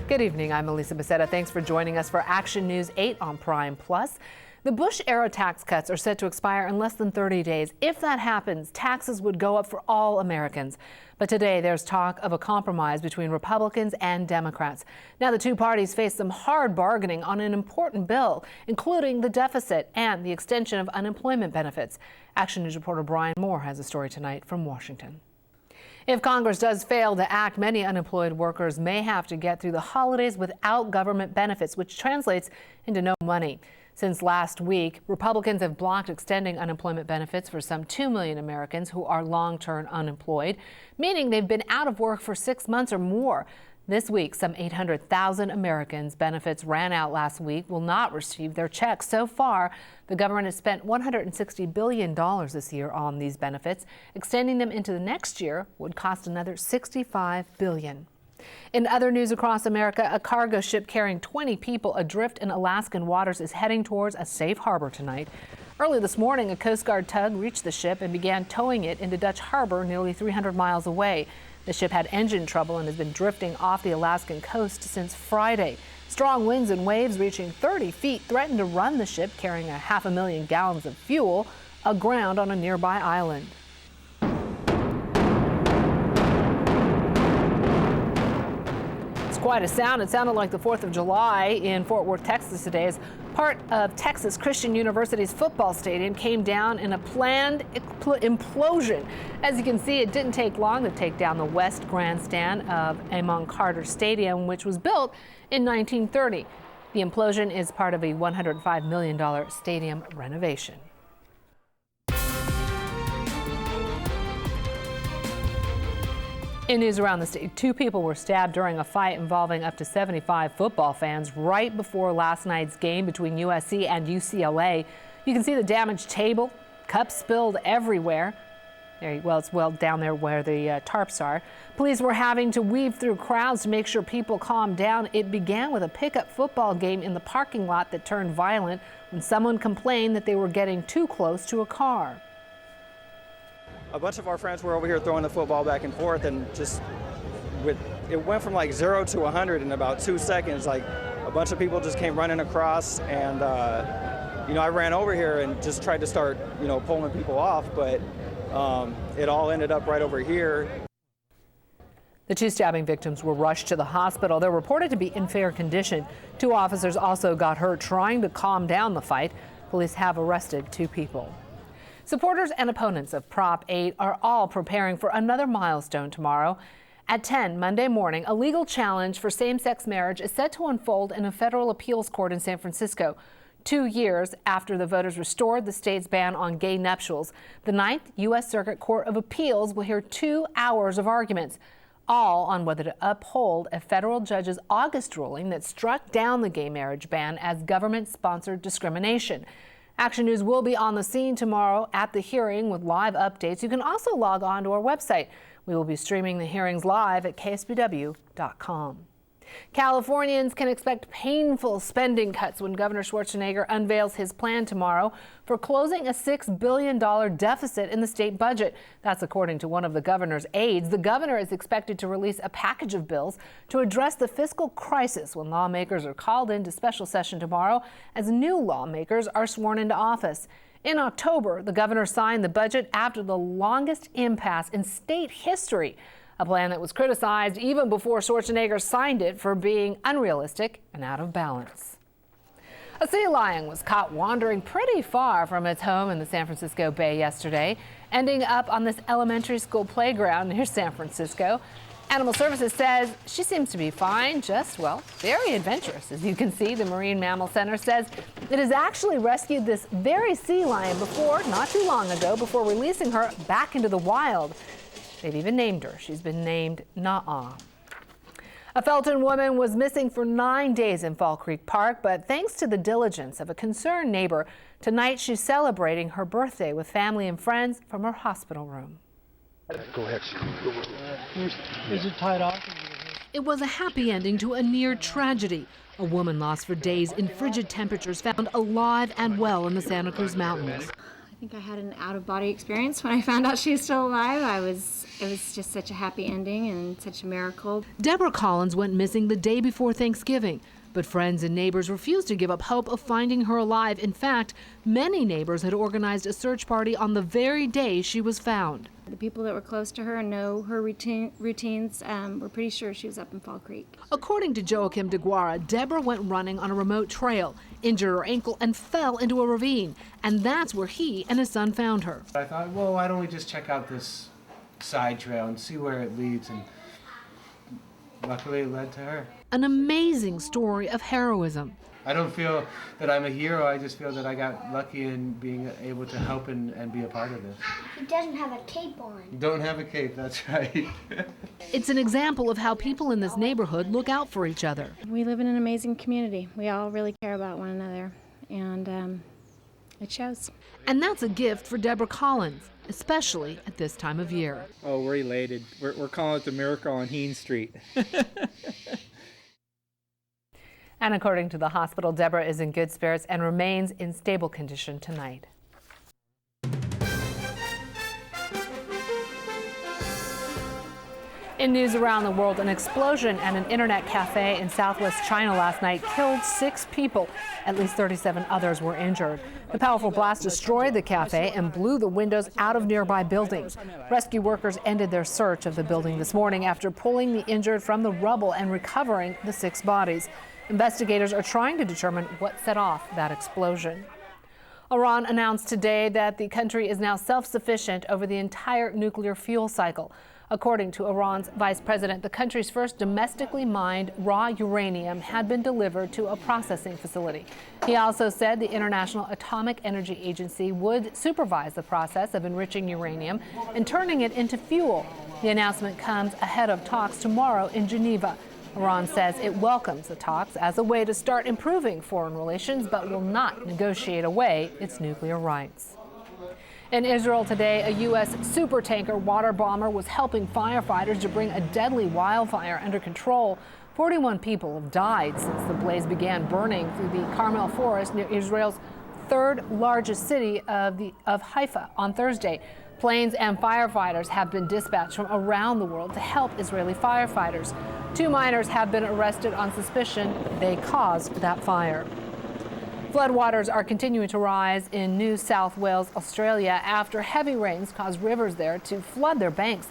Good evening, I'm Alisa Becerra. Thanks for joining us for Action News 8 on Prime Plus. The Bush-era tax cuts are set to expire in less than 30 days. If that happens, taxes would go up for all Americans. But today there's talk of a compromise between Republicans and Democrats. Now the two parties face some hard bargaining on an important bill, including the deficit and the extension of unemployment benefits. Action News reporter Brian Moore has a story tonight from Washington. If Congress does fail to act, many unemployed workers may have to get through the holidays without government benefits, which translates into no money. Since last week, Republicans have blocked extending unemployment benefits for some 2 million Americans who are long-term unemployed, meaning they've been out of work for 6 months or more. This week, some 800,000 Americans' benefits ran out last week will not receive their checks. So far, the government has spent $160 billion this year on these benefits. Extending them into the next year would cost another $65 billion. In other news across America, a cargo ship carrying 20 people adrift in Alaskan waters is heading towards a safe harbor tonight. Early this morning, a Coast Guard tug reached the ship and began towing it into Dutch Harbor, nearly 300 miles away. The ship had engine trouble and has been drifting off the Alaskan coast since Friday. Strong winds and waves reaching 30 feet threatened to run the ship, carrying 500,000 gallons of fuel, aground on a nearby island. Quite a sound. It sounded like the 4th of July in Fort Worth, Texas today, as part of Texas Christian University's football stadium came down in a planned implosion. As you can see, it didn't take long to take down the west grandstand of Amon Carter Stadium, which was built in 1930. The implosion is part of a $105 million stadium renovation. In news around the state, 2 people were stabbed during a fight involving up to 75 football fans right before last night's game between USC and UCLA. You can see the damaged table, cups spilled everywhere. It's well down there where the tarps are. Police were having to weave through crowds to make sure people calmed down. It began with a pickup football game in the parking lot that turned violent when someone complained that they were getting too close to a car. A bunch of our friends were over here throwing the football back and forth, and it went from like 0 to 100 in about 2 seconds. Like a bunch of people just came running across, and I ran over here and just tried to start pulling people off, but it all ended up right over here. The 2 stabbing victims were rushed to the hospital. They're reported to be in fair condition. 2 officers also got hurt trying to calm down the fight. Police have arrested 2 people. Supporters and opponents of Prop 8 are all preparing for another milestone tomorrow. At 10 Monday morning, a legal challenge for same-sex marriage is set to unfold in a federal appeals court in San Francisco. 2 years after the voters restored the state's ban on gay nuptials, the 9th U.S. Circuit Court of Appeals will hear 2 hours of arguments, all on whether to uphold a federal judge's August ruling that struck down the gay marriage ban as government-sponsored discrimination. Action News will be on the scene tomorrow at the hearing with live updates. You can also log on to our website. We will be streaming the hearings live at ksbw.com. Californians can expect painful spending cuts when Governor Schwarzenegger unveils his plan tomorrow for closing a $6 billion deficit in the state budget. That's according to one of the governor's aides. The governor is expected to release a package of bills to address the fiscal crisis when lawmakers are called into special session tomorrow as new lawmakers are sworn into office. In October, the governor signed the budget after the longest impasse in state history, a plan that was criticized even before Schwarzenegger signed it for being unrealistic and out of balance. A sea lion was caught wandering pretty far from its home in the San Francisco Bay yesterday, ending up on this elementary school playground near San Francisco. Animal Services says she seems to be fine, just, very adventurous. As you can see, the Marine Mammal Center says it has actually rescued this very sea lion before, not too long ago, before releasing her back into the wild. They've even named her. She's been named Na'a. A Felton woman was missing for 9 days in Fall Creek Park, but thanks to the diligence of a concerned neighbor, tonight she's celebrating her birthday with family and friends from her hospital room. Go ahead. Is it tied off? It was a happy ending to a near tragedy. A woman lost for days in frigid temperatures found alive and well in the Santa Cruz Mountains. think I had an out-of-body experience when I found out she was still alive. It was just such a happy ending and such a miracle. Deborah Collins went missing the day before Thanksgiving, but friends and neighbors refused to give up hope of finding her alive. In fact, many neighbors had organized a search party on the very day she was found. The people that were close to her and know her routines were pretty sure she was up in Fall Creek. According to Joachim DeGuara, Deborah went running on a remote trail, injured her ankle, and fell into a ravine. And that's where he and his son found her. I thought, well, why don't we just check out this side trail and see where it leads, and luckily it led to her. An amazing story of heroism. I don't feel that I'm a hero, I just feel that I got lucky in being able to help and be a part of this. He doesn't have a cape on. Don't have a cape, that's right. It's an example of how people in this neighborhood look out for each other. We live in an amazing community. We all really care about one another, and it shows. And that's a gift for Deborah Collins, especially at this time of year. Oh, we're elated. We're calling it the miracle on Heen Street. And according to the hospital, Deborah is in good spirits and remains in stable condition tonight. In news around the world, an explosion at an internet cafe in southwest China last night killed 6 people. At least 37 others were injured. The powerful blast destroyed the cafe and blew the windows out of nearby buildings. Rescue workers ended their search of the building this morning after pulling the injured from the rubble and recovering the 6 bodies. Investigators are trying to determine what set off that explosion. Iran announced today that the country is now self-sufficient over the entire nuclear fuel cycle. According to Iran's vice president, the country's first domestically mined raw uranium had been delivered to a processing facility. He also said the International Atomic Energy Agency would supervise the process of enriching uranium and turning it into fuel. The announcement comes ahead of talks tomorrow in Geneva. Iran says it welcomes the talks as a way to start improving foreign relations, but will not negotiate away its nuclear rights. In Israel today, a U.S. supertanker water bomber was helping firefighters to bring a deadly wildfire under control. 41 people have died since the blaze began burning through the Carmel forest near Israel's third largest city of Haifa on Thursday. Planes and firefighters have been dispatched from around the world to help Israeli firefighters. 2 miners have been arrested on suspicion they caused that fire. Floodwaters are continuing to rise in New South Wales, Australia, after heavy rains caused rivers there to flood their banks.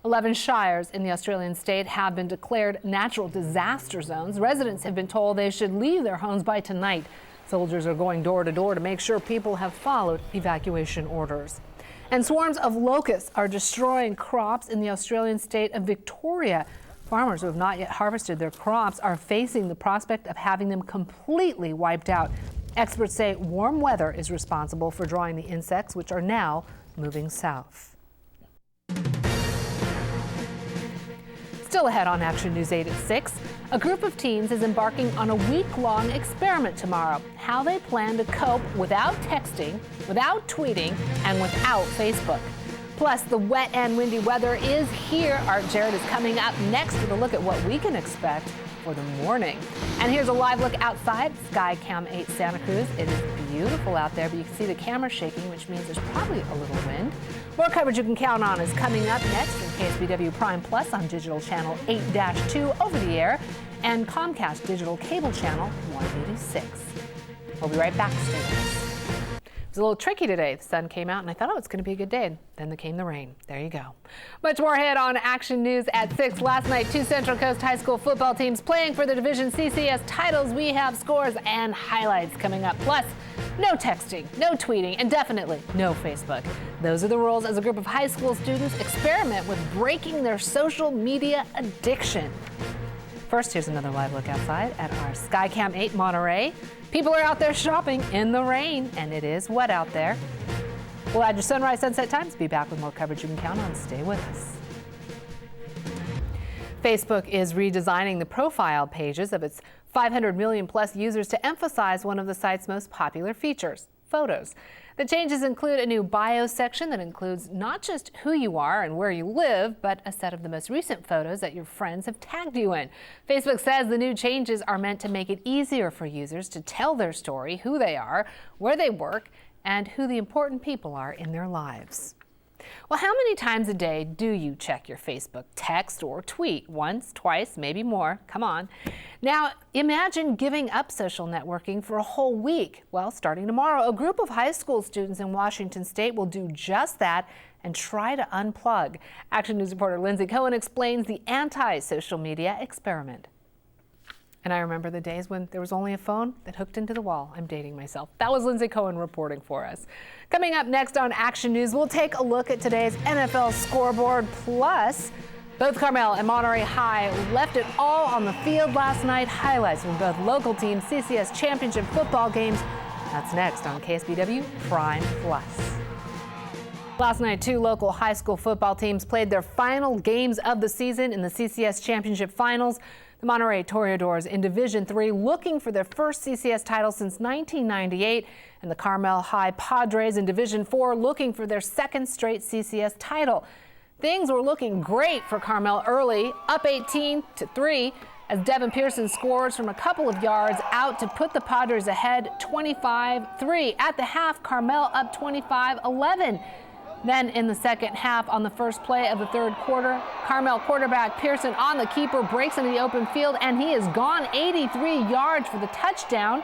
11 shires in the Australian state have been declared natural disaster zones. Residents have been told they should leave their homes by tonight. Soldiers are going door to door to make sure people have followed evacuation orders. And swarms of locusts are destroying crops in the Australian state of Victoria. Farmers who have not yet harvested their crops are facing the prospect of having them completely wiped out. Experts say warm weather is responsible for drawing the insects, which are now moving south. Still ahead on Action News 8 at 6, a group of teens is embarking on a week-long experiment tomorrow. How they plan to cope without texting, without tweeting, and without Facebook. Plus, the wet and windy weather is here. Art Jarrett is coming up next with a look at what we can expect for the morning. And here's a live look outside Skycam 8 Santa Cruz. It is beautiful out there, but you can see the camera shaking, which means there's probably a little wind. More coverage you can count on is coming up next from KSBW Prime Plus on digital channel 8-2 over the air and Comcast digital cable channel 186. We'll be right back. Stay with us. It was a little tricky today. The sun came out and I thought, oh, it's going to be a good day. Then came the rain. There you go. Much more ahead on Action News at 6. Last night, 2 Central Coast high school football teams playing for the Division CCS titles. We have scores and highlights coming up. Plus, no texting, no tweeting, and definitely no Facebook. Those are the rules as a group of high school students experiment with breaking their social media addiction. First, here's another live look outside at our Skycam 8 Monterey. People are out there shopping in the rain, and it is wet out there. We'll add your sunrise, sunset times. Be back with more coverage you can count on. Stay with us. Facebook is redesigning the profile pages of its 500 million plus users to emphasize one of the site's most popular features, photos. The changes include a new bio section that includes not just who you are and where you live, but a set of the most recent photos that your friends have tagged you in. Facebook says the new changes are meant to make it easier for users to tell their story, who they are, where they work, and who the important people are in their lives. Well, how many times a day do you check your Facebook, text, or tweet? Once, twice, maybe more. Come on. Now, imagine giving up social networking for a whole week. Well, starting tomorrow, a group of high school students in Washington State will do just that and try to unplug. Action News reporter Lindsay Cohen explains the anti-social media experiment. And I remember the days when there was only a phone that hooked into the wall. I'm dating myself. That was Lindsay Cohen reporting for us. Coming up next on Action News, we'll take a look at today's NFL scoreboard. Plus, both Carmel and Monterey High left it all on the field last night. Highlights from both local teams' CCS championship football games. That's next on KSBW Prime Plus. Last night, 2 local high school football teams played their final games of the season in the CCS championship finals. The Monterey Toreadors in Division III looking for their first CCS title since 1998, and the Carmel High Padres in Division IV looking for their second straight CCS title. Things were looking great for Carmel early, up 18-3, as Devin Pearson scores from a couple of yards out to put the Padres ahead 25-3. At the half, Carmel up 25-11. Then in the second half, on the first play of the third quarter, Carmel quarterback Pearson on the keeper breaks into the open field, and he is gone 83 yards for the touchdown.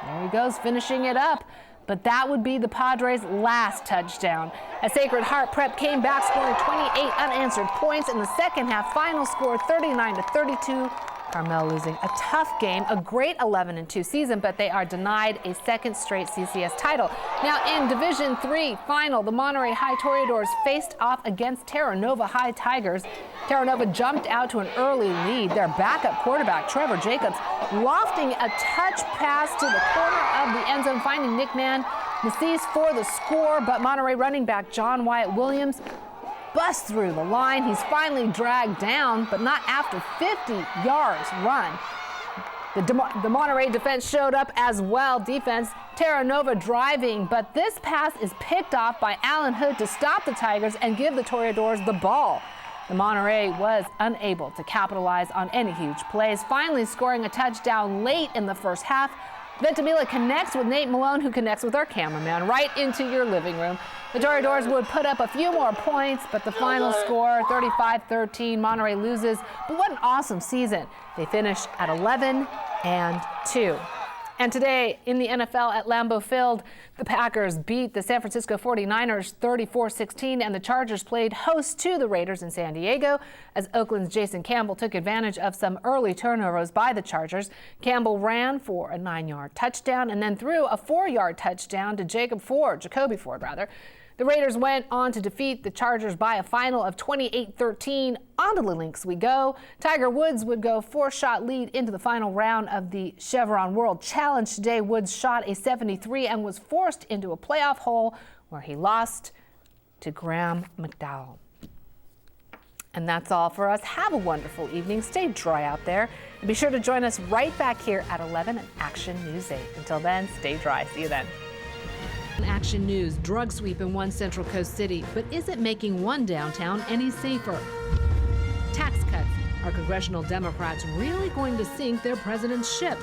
There he goes, finishing it up. But that would be the Padres' last touchdown. As Sacred Heart Prep came back, scoring 28 unanswered points in the second half. Final score 39-32. Carmel losing a tough game, a great 11-2 season, but they are denied a second straight CCS title. Now in Division III final, the Monterey High Toreadors faced off against Terra Nova High Tigers. Terra Nova jumped out to an early lead. Their backup quarterback, Trevor Jacobs, lofting a touch pass to the corner of the end zone, finding Nick Massey's for the score, but Monterey running back John Wyatt Williams busts through the line. He's finally dragged down, but not after 50 yards run. The Monterey defense showed up as well. Defense, Terra Nova driving, but this pass is picked off by Allen Hood to stop the Tigers and give the Toreadors the ball. The Monterey was unable to capitalize on any huge plays, finally scoring a touchdown late in the first half. Ventimiglia connects with Nate Malone, who connects with our cameraman right into your living room. The Toreadors would put up a few more points, but the final score, 35-13, Monterey loses. But what an awesome season. They finished at 11-2. And today in the NFL at Lambeau Field, the Packers beat the San Francisco 49ers 34-16, and the Chargers played host to the Raiders in San Diego as Oakland's Jason Campbell took advantage of some early turnovers by the Chargers. Campbell ran for a 9-yard touchdown and then threw a 4-yard touchdown to Jacoby Ford. The Raiders went on to defeat the Chargers by a final of 28-13. On to the links we go. Tiger Woods would go 4-shot lead into the final round of the Chevron World Challenge. Today, Woods shot a 73 and was forced into a playoff hole where he lost to Graham McDowell. And that's all for us. Have a wonderful evening. Stay dry out there. And be sure to join us right back here at 11 on Action News 8. Until then, stay dry. See you then. Action News, drug sweep in one Central Coast city, but is it making one downtown any safer? Tax cuts. Are congressional Democrats really going to sink their president's ship?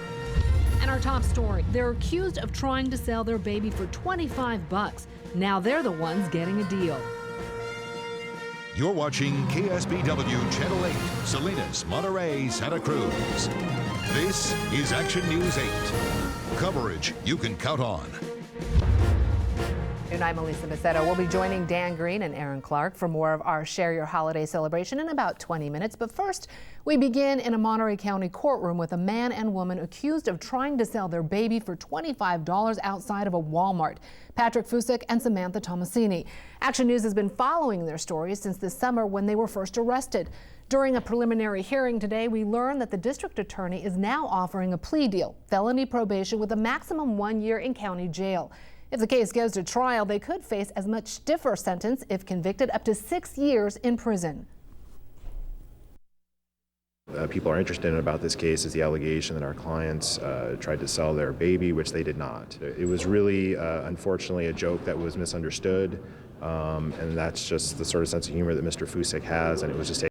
And our top story, they're accused of trying to sell their baby for $25. Now they're the ones getting a deal. You're watching KSBW Channel 8, Salinas, Monterey, Santa Cruz. This is Action News 8. Coverage you can count on. And I'm Alisa Becerra. We'll be joining Dan Green and Aaron Clark for more of our Share Your Holiday celebration in about 20 minutes. But first, we begin in a Monterey County courtroom with a man and woman accused of trying to sell their baby for $25 outside of a Walmart. Patrick Fusek and Samantha Tomasini. Action News has been following their stories since this summer when they were first arrested. During a preliminary hearing today, we learned that the district attorney is now offering a plea deal, felony probation with a maximum 1 year in county jail. If the case goes to trial, they could face as much stiffer sentence if convicted, up to 6 years in prison. People are interested in about this case is the allegation that our clients tried to sell their baby, which they did not. It was really, unfortunately, a joke that was misunderstood, and that's just the sort of sense of humor that Mr. Fusek has, and it was just